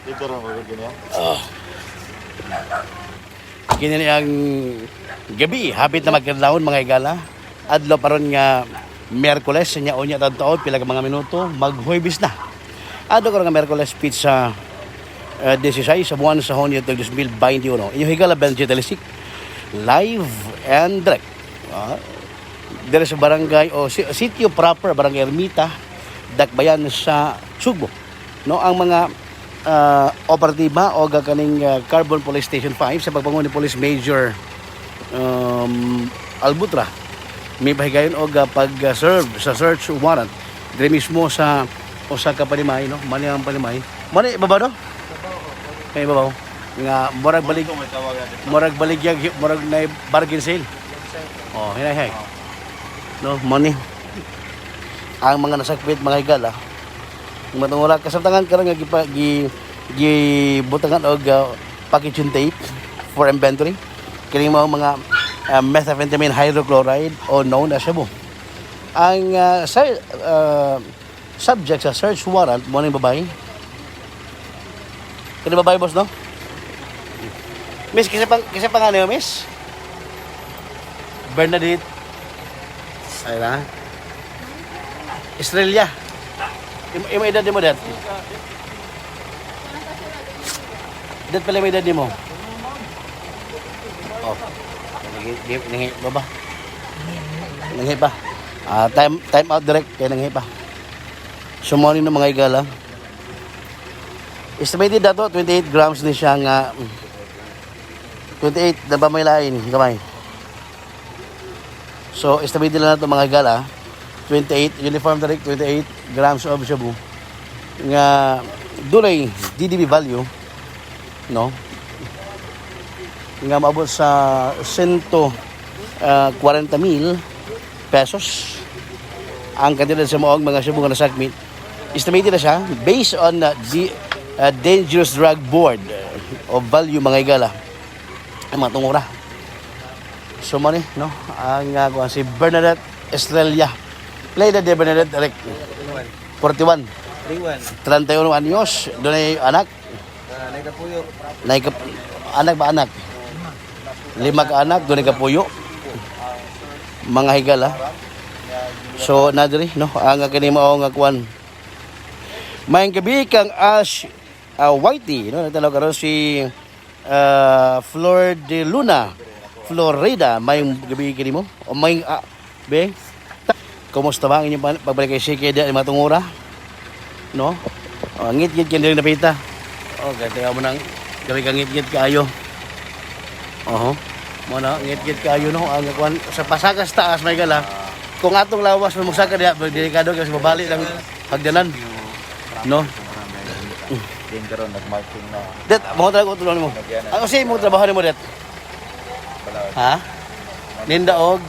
Dito rin mo ganyan. Kini ang gabi, hapit na magkadlawon mga igala. Adlaw paron nga Miyerkules nya unya taon pila ka mga minuto maghuwebes na. Adto karon nga Miyerkules pizza 16 sa buwan sa Hunyo 2021. Inyo higala Benji Telisik live and direct. Dire sa barangay o sitio proper barangay Ermita, Dakbayan sa Sugbo. No ang mga operatiba o gakaning Carbon Police Station 5 sa pagpanguno ni Police Major Albutra may pahigayon o pag-serve sa search warrant dire mismo sa usa ka panimay no mani ang panimay mani baba no kay babaw nga murag baligyag murag na bargain sale hinay no mani ang mga nasakpit mga higala matungura kasabtangan karon nga gibutangan og packaging tape for inventory kini mga methamphetamine hydrochloride o known as shabu. Ang subject sa search warrant mo ng babae. Kini babae boss no? Miss kisa pang ano miss? Bernadette. Ay na. Estrella. Imo edad mo dat? Dat pala may edad mo. Nanghi baba. Nanghi pa. Time out direct kay nanghi pa. Sumoni ng mga igala. Estimated dato 28 grams ni siya nga 28 na ba may lain gamay. So estimated lang nato mga igala 28 uniform direct 28 grams of shabu nga dunay DDB value no nga maabot sa 140,000 pesos ang kanila sa moong mga shabu nga nasakmit. Estimated na siya based on the Dangerous Drug Board of value mga igala ang mga tungura. So mani no ang si Bernadette Estrella play na de Bernadette direct 41 31 anyos dunay anak anak ba anak 5 ka anak dunay ka puyo mga higala. So nadiri no ang kini mao nga kwan may gabi kang Ash Whitey no natalaw karon si Flor de Luna Florida may gabi kini mo o may be kumusta ba ang inyong pagbalik kay Shiki di matungura no ngit-ngit kini napita kaya mo nang gabi kang ngit-ngit kaayo mo na ngit-ngit kaayo no ang kwan sa pasagas taas may gala kung atong lawas mo magsaka diha delikado kasi babali lang hagdanan no Din karon nag-marking na. Det mo talaga tulungan mo ano say mo trabaho nimo det ha ninda og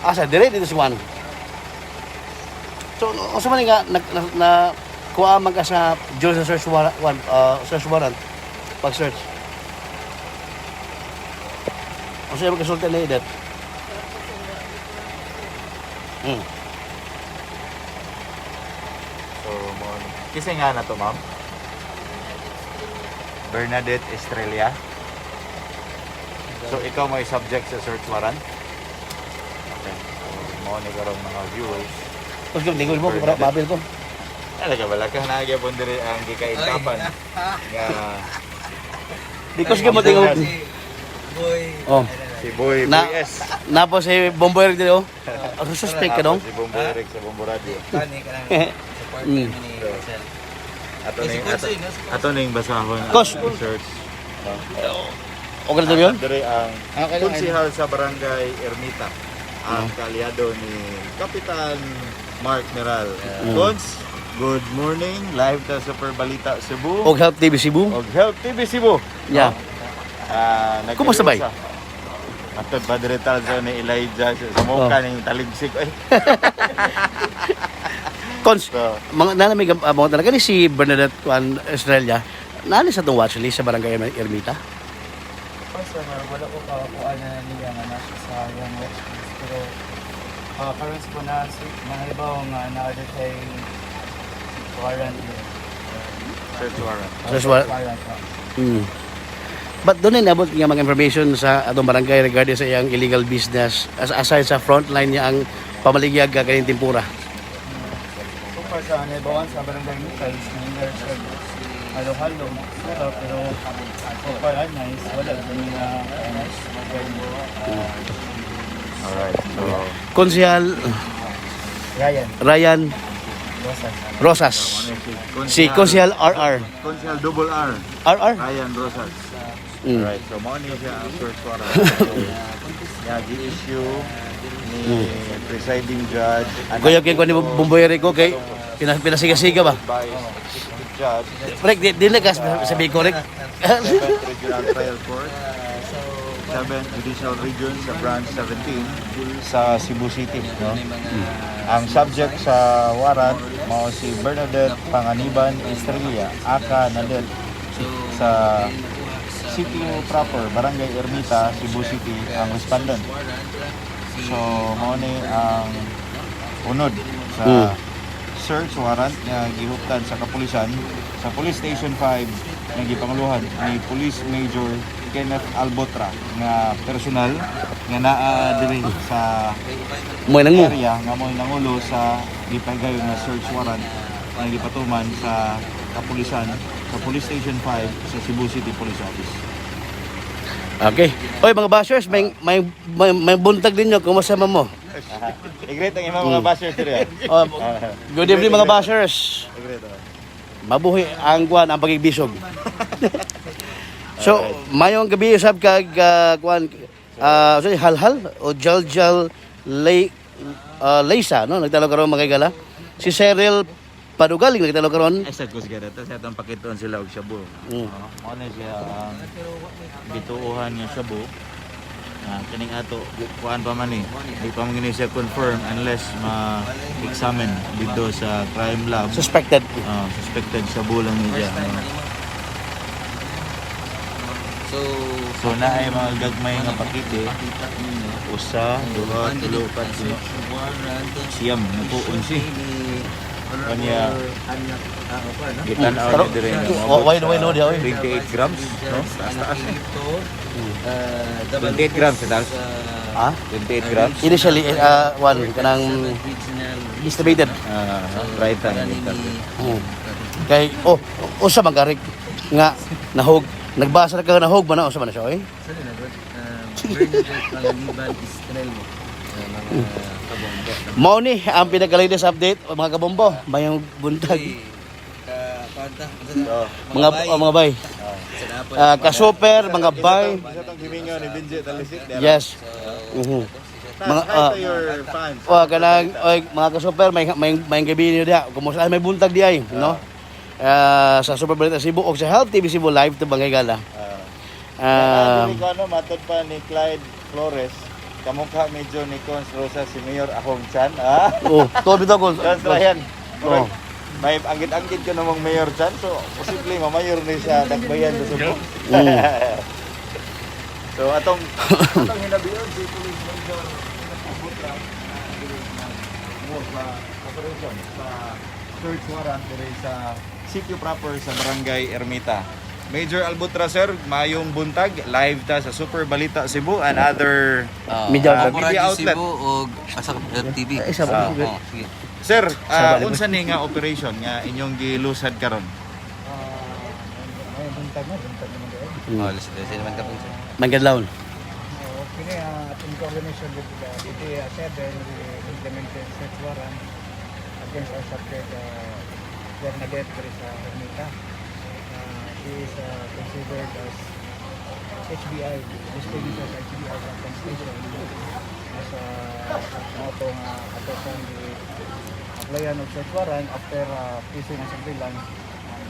asa dire dito si Juan so usa man nga na kuha man ka sa Jones search warrant pag search usa man kasulti na idet So mo kisa nga na to ma'am. Bernadette Estrella. So ikaw may subject sa search warrant. Okay. So mo ni karon mga viewers. Tapos kung tingol mo, para mabil ko. Talaga wala ka na gyapon diri ang gikaintapan. Nga Because ka mo tingol. si Boy Na- PS. Napo si Bomboy dito. Suspect ka dong? Si Bombo Eric sa Bombo Radio. Ato ning basahon ang Kos. search. Okay na to yun? Diri ang konsehal sa barangay Ermita. Ang kalyado ni Kapitan Mark Meral. Cons, good morning. Live ta sa Super Balita Cebu. Og Help TV Cebu. Og Help TV Cebu. Yeah. Kumusta ba? Atod pa diri ta sa ni Elijah sa mukha ning taligsik ay. Cons, So, mga nalamig mga talaga ni si Bernadette Juan Estrella. Nani sa itong watchlist sa barangay Ermita? Basta wala ko kakuha na niya nga nasa sa yung watchlist. Pero karon ko na mga ibaw nga na-order kay warrant yun. Search warrant. Search warrant. But doon na inabot nga mga information sa atong barangay regarding sa iyang illegal business aside sa frontline niya ang pamaligyag kaning Tempura. So far sa Nebawan, sa barangay Mikay, similar sa halo-halo, pero so far ay nice, wala kami na nice. Alright. So, Konsehal Ryan Rosas. Si Konsehal RR. Konsehal double R. RR? Ryan Rosas. Alright. So, mao ni siya ang search warrant. Yeah, gi-issue ni presiding judge. Kuya kay kuan ni Bumboyere ko kay pinasiga-siga ba? By executive judge. Correct, di na ka sabi correct. 7th Regional Trial Court, 7th Judicial Region sa Branch 17 sa Cebu City. No? Ang subject sa warrant mao si Bernadette Panganiban Estrella, aka Nadet, sa City proper, Barangay Ermita, Cebu City, ang respondent. So, mao ni ang unod sa search warrant nga gihuptan sa kapulisan sa Police Station 5 nga gipanguluhan ni Police Major Kenneth Albotra nga personal nga naa diri sa Mo nang mo. area nga mo nangulo sa gipagayon nga search warrant nga gipatuman sa kapulisan sa Police Station 5 sa Cebu City Police Office. Okay. Oy mga bashers, may buntag ninyo kumusta mo? I-greet ang imong mga bashers diri. Good evening mga bashers. I-greet. Mabuhi ang kuan ang pagigbisog. So, mayong gabi usab kag kuan sorry, halhal o jaljal Leysa no nagtalo karon mga gala. Si Cyril Padugaling nagtalo karon. Exact ko sigara ta sa atong pakituon sila og shabu. Mao na siya ang bituuhan nga shabu. Kaning ato kuan pa man ni. Di pa man siya confirm unless ma-examine dito sa crime lab. Suspected. Suspected shabu lang niya. So na ay mga gagmay nga pakite. Usa, duha, tulo, patlo. Siyam, napuon si. Kanya gitan out dire nga. Why no dia oy. 28 grams, no? Taas-taas. 28 grams taas. 28 grams. Initially one kanang estimated. Right time. Kay usa man karik nga nahog nagbasa ka nahog ba na usa man na siya oy. Mao ni ang pinaka-latest update mga kabombo, mayong buntag. Mga bay. Ka-super, mga bay. Yes. Your fans. Kanang mga ka-super may gabi niyo dia. Kumusta may buntag di ay, no? Sa Super Balita Cebu o sa Health TV Cebu live to Bangay Gala. Matod pa ni Clyde Flores. Kamukha medyo ni Cons Rosa si Mayor Ahong Chan. To bitaw ko. Ryan. May anggit-anggit ka namang Mayor Chan. So, posible mamayor ni sa Dakbayan sa Cebu. So, atong hinabiyon si Police Major operation sa search warrant diri sa sitio proper sa Barangay Ermita. Major Albutra sir, mayong buntag live ta sa Super Balita Cebu and other media outlet. Cebu o Asak TV. Sige. Sir, unsa ni nga operation nga inyong gilusad karon? Ay, buntag na doon. Listen naman ka po sir. Mangadlawon. Okay, in coordination with the DTA 7, we implemented search warrant against our subject, Bernadette Teresa Ermita. She is considered as HBI, distinguished as HBI compensation as auto nga ato kong applyan of search warrant after facing ang surveillance, and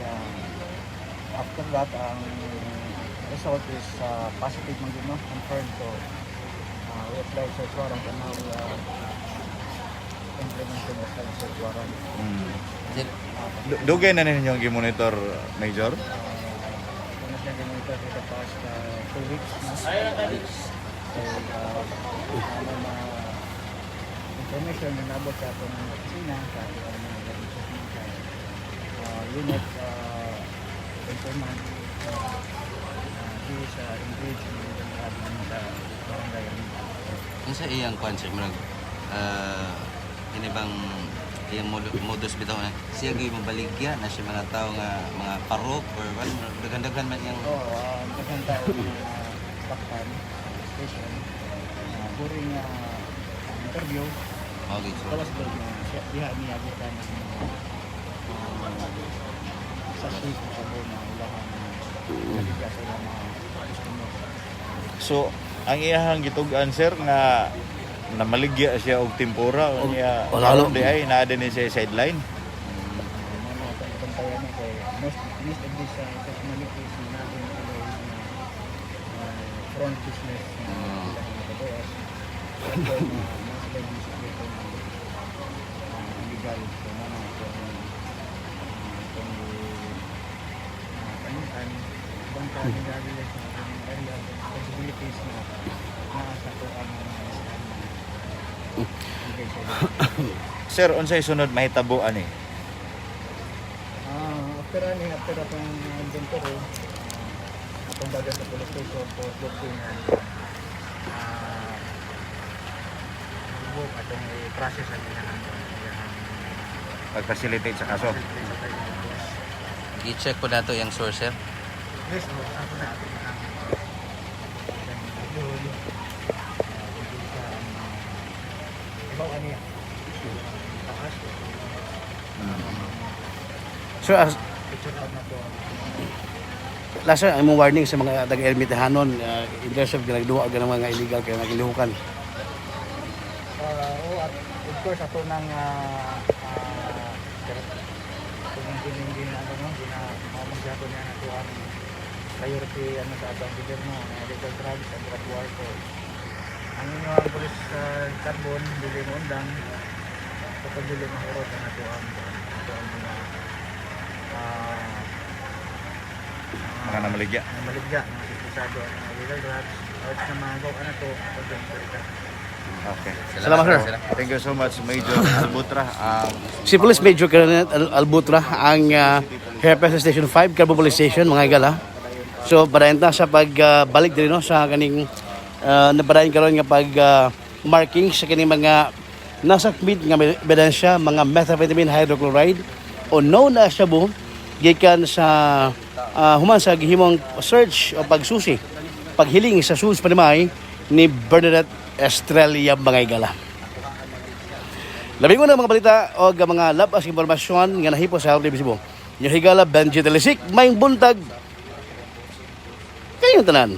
after that ang result is positive man din, no? Confirmed. So we applied search warrant and now we are implementing the search warrant. Dugay na ninyong gi-monitor, Major? Kung siya ganito for the past 2 weeks na. So, mga information na nabot sa atong opisina, sa atong unit per month. He is engaged in sa barangay. Yung sa iyang concept, ini bang iyang modus bitaw na siya gyud mabaligya na siya mga tao nga mga parok or well, dagan-dagan man yung Oo, daghang tao baktan station. During interview, okay, so tawas daw na siya diha niya gikan sa suit sa bona ulahan na sa mga customer. So, ang iyahang gitugan sir nga namaligya siya og tempura o niya o lalo. di ay naa din siya sideline. Mga pagbantayan ni kay most of these personalities na natin front business na kabawas. Pero mas sila yung sikreto na legal so mga kung panitan bangka ni Gabriel sa area possibilities na nasa ko ang Sir, unsay sunod mahitabo ani? after akong inventory, akong baga sa police station for booking and book atong i-process ang ilang Pag-facilitate sa kaso. i-check po nato yung source sir. Yes, ako na ating ibaw ano yan? Takas. Sir, Picture out na po. last sir, ang imong warning sa mga taga-Ermitahanon in terms of ginagduwa ng mga illegal kaya nagilihukan. At of course ato nang kung hindi na mamagyapon niya nato ang priority sa abang gobyerno ng illegal drugs and drug war ko. Ang inyong police carbon, dili mo undang kapag dili mahurot ang nato ang Mga namaligya. maligya ng sisado ang illegal drugs at sa mga gawa na to pagdagdag. Okay. Salamat, sir. Thank you so much Major Albutra. Si Police Major Colonel Albutra ang Hepe sa Station 5, Carbo Police Station, mga igala. So, padayon ta sa pagbalik din no, sa kaning napadayon karon nga pag marking sa kaning mga nasakmit nga ebidensya, mga methamphetamine hydrochloride o known na shabu gikan sa human sa gihimong search o pagsusi, paghiling sa sus panimay ni Bernadette Estrella mga igala. Labing una mga balita o mga labas informasyon nga nahipo sa Harley Visibo. Yung higala Benji Telisik, may buntag kayong tanan.